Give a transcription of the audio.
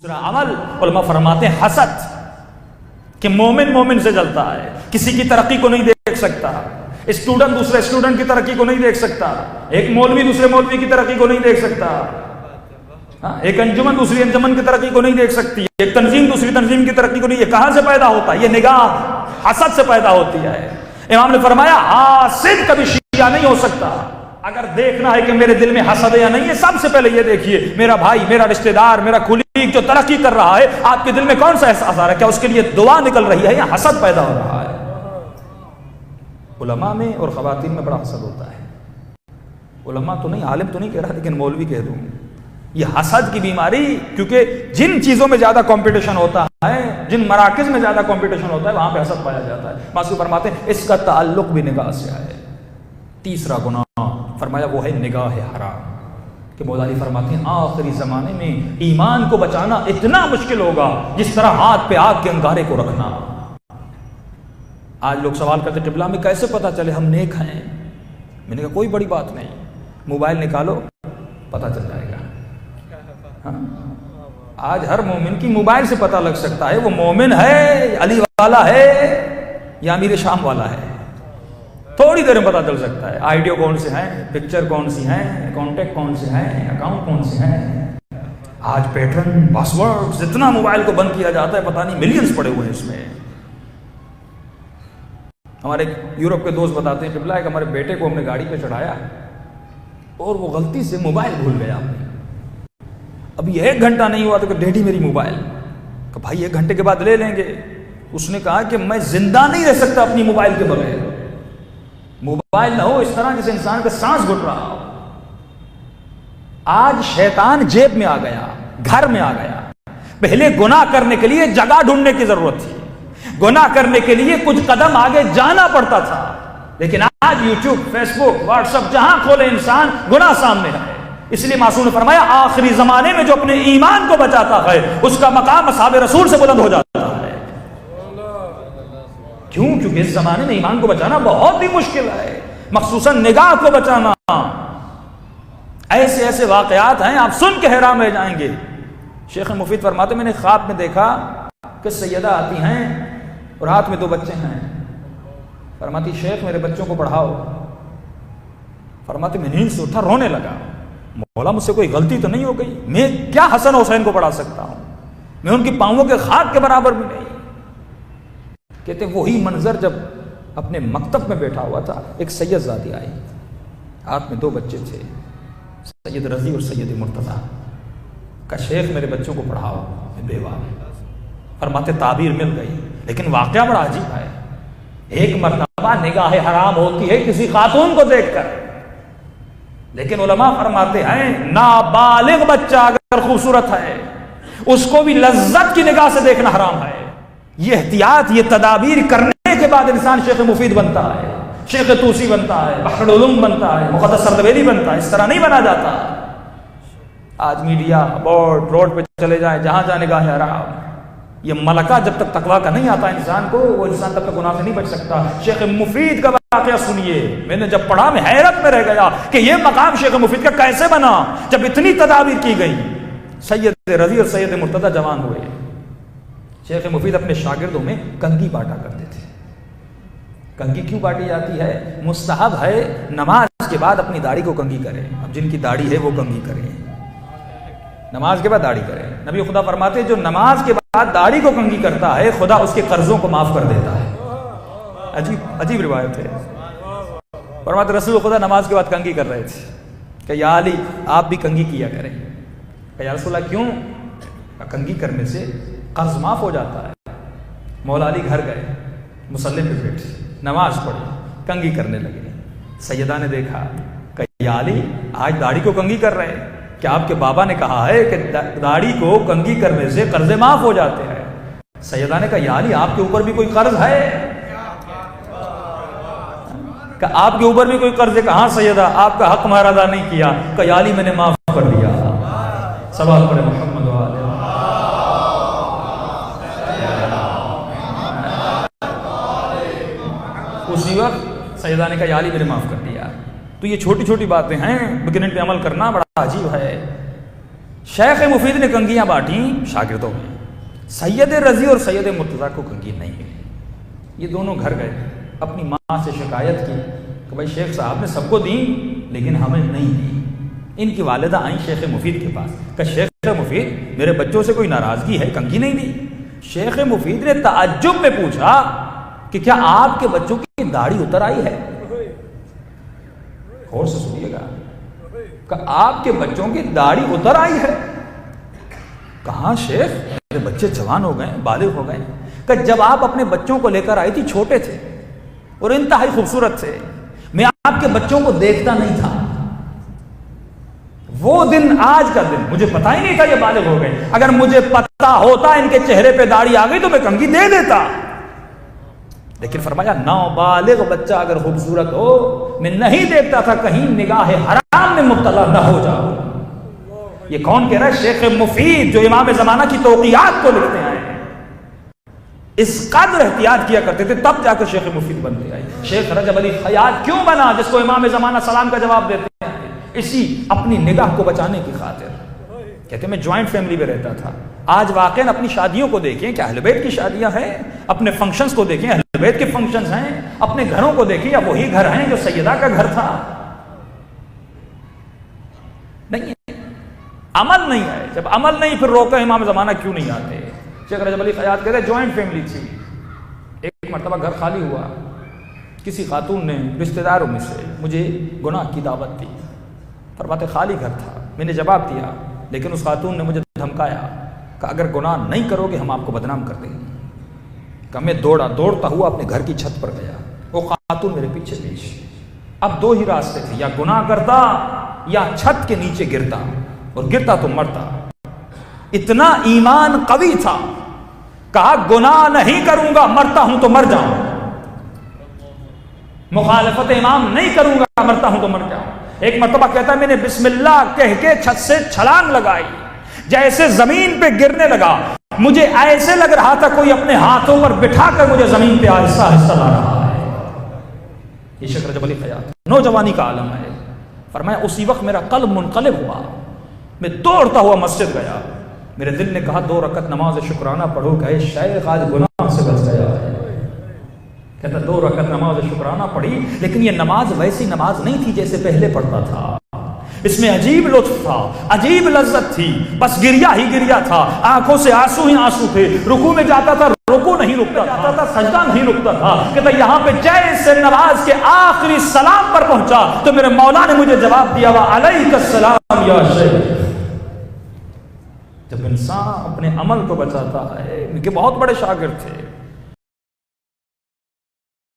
دوسرا عمل علماء فرماتے ہیں حسد، کہ مومن مومن سے جلتا ہے، کسی کی ترقی کو نہیں دیکھ سکتا، اسٹوڈنٹ دوسرے اسٹوڈنٹ کی ترقی کو نہیں دیکھ سکتا، ایک مولوی دوسرے مولوی کی ترقی کو نہیں دیکھ سکتا، ایک انجمن دوسری انجمن کی ترقی کو نہیں دیکھ سکتی، ایک تنظیم دوسری تنظیم کی ترقی کو نہیں۔ یہ کہاں سے پیدا ہوتا ہے؟ یہ نگاہ حسد سے پیدا ہوتی ہے۔ امام نے فرمایا حاسد کبھی شیعہ نہیں ہو سکتا۔ اگر دیکھنا ہے کہ میرے دل میں حسد ہے یا نہیں ہے، سب سے پہلے یہ دیکھیے میرا بھائی، میرا رشتہ دار، میرا کولیگ جو ترقی کر رہا ہے، آپ کے دل میں کون سا احساس آ رہا ہے؟ کیا اس کے لیے دعا نکل رہی ہے یا حسد پیدا ہو رہا ہے؟ علماء میں اور خواتین میں بڑا حسد ہوتا ہے۔ علماء تو نہیں، عالم تو نہیں کہہ رہا، لیکن مولوی کہہ دوں، یہ حسد کی بیماری، کیونکہ جن چیزوں میں زیادہ کمپٹیشن ہوتا ہے، جن مراکز میں زیادہ کمپٹیشن ہوتا ہے، وہاں پہ حسد پایا جاتا ہے۔ معصوم فرماتے ہیں اس کا تعلق بھی نگاہ سے ہے۔ تیسرا گناہ فرمایا وہ ہے نگاہ حرام، کہ مولا علی فرماتے ہیں آخری زمانے میں ایمان کو بچانا اتنا مشکل ہوگا جس طرح ہاتھ پہ آگ کے انگارے کو رکھنا۔ آج لوگ سوال کرتے قبلہ میں کیسے پتا چلے ہم نیک ہیں؟ میں نے کہا کوئی بڑی بات نہیں، موبائل نکالو پتا چل جائے گا۔ آج ہر مومن کی موبائل سے پتہ لگ سکتا ہے وہ مومن ہے، علی والا ہے یا امیر شام والا ہے، تھوڑی دیر میں پتہ چل سکتا ہے۔ آئیڈیو کون سے ہیں، پکچر کون سی ہیں، کانٹیکٹ کون سے ہیں، اکاؤنٹ کون سے ہیں۔ آج پیٹرن، پاسورڈ، جتنا موبائل کو بند کیا جاتا ہے، پتہ نہیں ملینز پڑے ہوئے ہیں اس میں۔ ہمارے یورپ کے دوست بتاتے ہیں قبلہ ایک ہمارے بیٹے کو ہم نے گاڑی پہ چڑھایا اور وہ غلطی سے موبائل بھول گیا۔ ابھی 1 گھنٹہ نہیں ہوا تو کہ ڈیڈی میری موبائل، کہ بھائی 1 گھنٹے کے بعد لے لیں گے۔ اس نے کہا کہ میں زندہ نہیں رہ سکتا اپنی موبائل کے بغیر۔ موبائل نہ ہو اس طرح جیسے انسان کا سانس گھٹ رہا ہو۔ آج شیطان جیب میں آ گیا، گھر میں آ گیا۔ پہلے گناہ کرنے کے لیے جگہ ڈھونڈنے کی ضرورت تھی، گناہ کرنے کے لیے کچھ قدم آگے جانا پڑتا تھا، لیکن آج یوٹیوب، فیس بک، واٹس ایپ جہاں کھولے انسان گناہ سامنے ہے۔ اس لیے معصوم نے فرمایا آخری زمانے میں جو اپنے ایمان کو بچاتا ہے اس کا مقام اصحاب رسول سے بلند ہو جاتا ہے۔ کیوں؟ کیونکہ اس زمانے میں ایمان کو بچانا بہت ہی مشکل ہے، مخصوصاً نگاہ کو بچانا۔ ایسے ایسے واقعات ہیں آپ سن کے حیران رہ جائیں گے۔ شیخ مفید فرماتے میں نے خواب میں دیکھا کہ سیدہ آتی ہیں اور ہاتھ میں 2 بچے ہیں، فرماتی شیخ میرے بچوں کو پڑھاؤ۔ فرماتے میں نیند سے اٹھا، رونے لگا، مولا مجھ سے کوئی غلطی تو نہیں ہو گئی؟ میں کیا حسن حسین کو پڑھا سکتا ہوں؟ میں ان کی پاؤں کے خاک کے برابر بھی نہیں۔ کہتے وہی منظر جب اپنے مکتب میں بیٹھا ہوا تھا، ایک سید زادی آئی، ہاتھ میں 2 بچے تھے، سید رضی اور سید مرتضیٰ۔ کہا شیخ میرے بچوں کو پڑھاؤ، میں بیوہ۔ فرماتے تعبیر مل گئی، لیکن واقعہ بڑا عجیب ہے۔ ایک مرتبہ نگاہ حرام ہوتی ہے کسی خاتون کو دیکھ کر، لیکن علماء فرماتے ہیں نابالغ بچہ اگر خوبصورت ہے اس کو بھی لذت کی نگاہ سے دیکھنا حرام ہے۔ یہ احتیاط، یہ تدابیر کرنے کے بعد انسان شیخ مفید بنتا ہے، شیخ توسی بنتا ہے، بحر العلوم بنتا ہے، مقدس سردویلی بنتا ہے۔ اس طرح نہیں بنا جاتا۔ آج میڈیا، بورڈ، روڈ پہ چلے جائیں، جہاں جہاں نگاہ حرام، یہ ملکہ جب تک تقویٰ کا نہیں آتا انسان کو، وہ انسان تب تک گناہ سے نہیں بچ سکتا۔ شیخ مفید کا واقعہ سنیے، میں نے جب پڑھا میں حیرت میں رہ گیا کہ یہ مقام شیخ مفید کا کیسے بنا جب اتنی تدابیر کی گئی۔ سید رضی اور سید مرتضیٰ جوان ہوئے، شیخ مفید اپنے شاگردوں میں کنگھی بانٹا کرتے تھے۔ کنگھی کیوں بانٹی جاتی ہے؟ مستحب ہے نماز کے بعد اپنی داڑھی کو کنگھی کریں۔ اب جن کی داڑھی ہے وہ کنگھی کریں، نماز کے بعد داڑھی کریں۔ نبی خدا فرماتے ہیں جو نماز کے بعد داڑھی کو کنگھی کرتا ہے خدا اس کے قرضوں کو معاف کر دیتا ہے۔ عجیب روایت ہے۔ فرماتے رسول خدا نماز کے بعد کنگھی کر رہے تھے کہ یا علی آپ بھی کنگھی کیا کریں۔ کہ یا رسول اللہ کیوں؟ کنگھی کرنے سے قرض معاف ہو جاتا ہے۔ مولا علی گھر گئے، مصلی پہ بیٹھے، نماز پڑھی، کنگھی کرنے لگے۔ سیدہ نے دیکھا کہ یا علی آج داڑھی کو کنگھی کر رہے ہیں، کہ آپ کے بابا نے کہا ہے کہ داڑھی کو کنگھی کرنے سے قرض معاف ہو جاتے ہیں۔ سیدہ نے کہا یا علی آپ کے اوپر بھی کوئی قرض ہے؟ کہ آپ کے اوپر بھی کوئی قرض ہے؟ کہاں سیدہ آپ کا حق ہمارا ادا نہیں کیا۔ کہ یا علی میں نے معاف کر دیا۔ سوال پڑھے محمد والے۔ اسی وقت سیدہ نے کہا یا علی میں نے معاف کر دیا۔ تو یہ چھوٹی چھوٹی باتیں ہیں لیکن ان پہ عمل کرنا بڑا عجیب ہے۔ شیخ مفید نے کنگیاں بانٹیں شاگردوں میں، سید رضی اور سید مرتضیٰ کو کنگھی نہیں ملی۔ یہ دونوں گھر گئے، اپنی ماں سے شکایت کی کہ بھائی شیخ صاحب نے سب کو دیں لیکن ہمیں نہیں دی۔ ان کی والدہ آئیں شیخ مفید کے پاس کہ شیخ مفید میرے بچوں سے کوئی ناراضگی ہے، کنگھی نہیں دی؟ شیخ مفید نے تعجب میں پوچھا کہ کیا آپ کے بچوں کی داڑھی اتر آئی ہے؟ غور سے سنیے گا کہ آپ کے بچوں کی داڑھی اتر آئی ہے؟ کہاں شیخ، میرے بچے جوان ہو گئے، بالغ ہو گئے۔ کہ جب آپ اپنے بچوں کو لے کر آئی تھی چھوٹے تھے اور انتہائی خوبصورت تھے، میں آپ کے بچوں کو دیکھتا نہیں تھا۔ وہ دن آج کا دن مجھے پتا ہی نہیں تھا یہ بالغ ہو گئے، اگر مجھے پتا ہوتا ان کے چہرے پہ داڑھی آ گئی تو میں کنگھی دے دیتا۔ لیکن فرمایا نابالغ بچہ اگر خوبصورت ہو میں نہیں دیکھتا تھا کہیں نگاہ حرام میں مبتلا نہ ہو جاؤ۔ یہ کون کہہ رہا ہے؟ شیخ مفید، جو امام زمانہ کی توقیات کو لکھتے ہیں۔ اس قدر احتیاط کیا کرتے تھے، تب جا کر شیخ مفید بنتے آئے۔ شیخ رجب علی خیاط کیوں بنا، جس کو امام زمانہ سلام کا جواب دیتے ہیں؟ اسی اپنی نگاہ کو بچانے کی خاطر۔ کہتے ہیں میں جوائنٹ فیملی میں رہتا تھا۔ آج واقعاً اپنی شادیوں کو دیکھیں کہ اہل بیت کی شادیاں ہیں، اپنے فنکشنز کو دیکھیں اہل بیت کے فنکشنز ہیں، اپنے گھروں کو دیکھیں یا وہی گھر ہیں جو سیدہ کا گھر تھا؟ نہیں ہے، عمل نہیں ہے۔ جب عمل نہیں پھر روکا امام زمانہ کیوں نہیں آتے؟ شیخ رجب علی خیاط کہتے ہیں جوائنٹ فیملی تھی، ایک مرتبہ گھر خالی ہوا، کسی خاتون نے رشتہ داروں میں سے مجھے گناہ کی دعوت دی۔ فرماتے خالی گھر تھا، میں نے جواب دیا، لیکن اس خاتون نے مجھے دھمکایا کہ اگر گناہ نہیں کرو گے ہم آپ کو بدنام کر دیں گے۔ کہ میں دوڑتا ہوا اپنے گھر کی چھت پر گیا، وہ خاتون میرے پیچھے پیچھے۔ اب دو ہی راستے تھے، یا گناہ کرتا یا چھت کے نیچے گرتا، اور گرتا تو مرتا۔ اتنا ایمان قوی تھا، کہا گناہ نہیں کروں گا، مرتا ہوں تو مر جاؤں، مخالفت امام نہیں کروں گا، مرتا ہوں تو مر جاؤں۔ ایک مرتبہ کہتا ہے میں نے بسم اللہ کہہ کے چھت سے چھلانگ لگائی، جیسے زمین پہ گرنے لگا مجھے ایسے لگ رہا تھا کوئی اپنے ہاتھوں پر بٹھا کر مجھے زمین پہ آہستہ آہستہ لا رہا ہے۔ یہ شیخ رجب علی خیاط نوجوانی کا عالم ہے۔ فرمایا اسی وقت میرا قلب منقلب ہوا، میں دوڑتا ہوا مسجد گیا، میرے دل نے کہا 2 رکعت نماز شکرانہ پڑھو، کہ شیخ آج گناہ سے بچ گیا ہے۔ کہتا 2 رکعت نماز شکرانہ پڑھی، لیکن یہ نماز ویسی نماز نہیں تھی جیسے پہلے پڑھتا تھا، اس میں عجیب لطف تھا، عجیب لذت تھی، بس گریا ہی گریا تھا، آنکھوں سے آنسو ہی آنسو تھے، رکوع میں جاتا تھا رکوع نہیں رکتا تھا، سجدہ نہیں رکتا تھا۔ کہتا یہاں پہ جیسے نماز کے آخری سلام پر پہنچا تو میرے مولا نے مجھے جواب دیا وعلیک السلام یا شیخ۔ جب انسان اپنے عمل کو بچاتا ہے، ان کے بہت بڑے شاگرد تھے،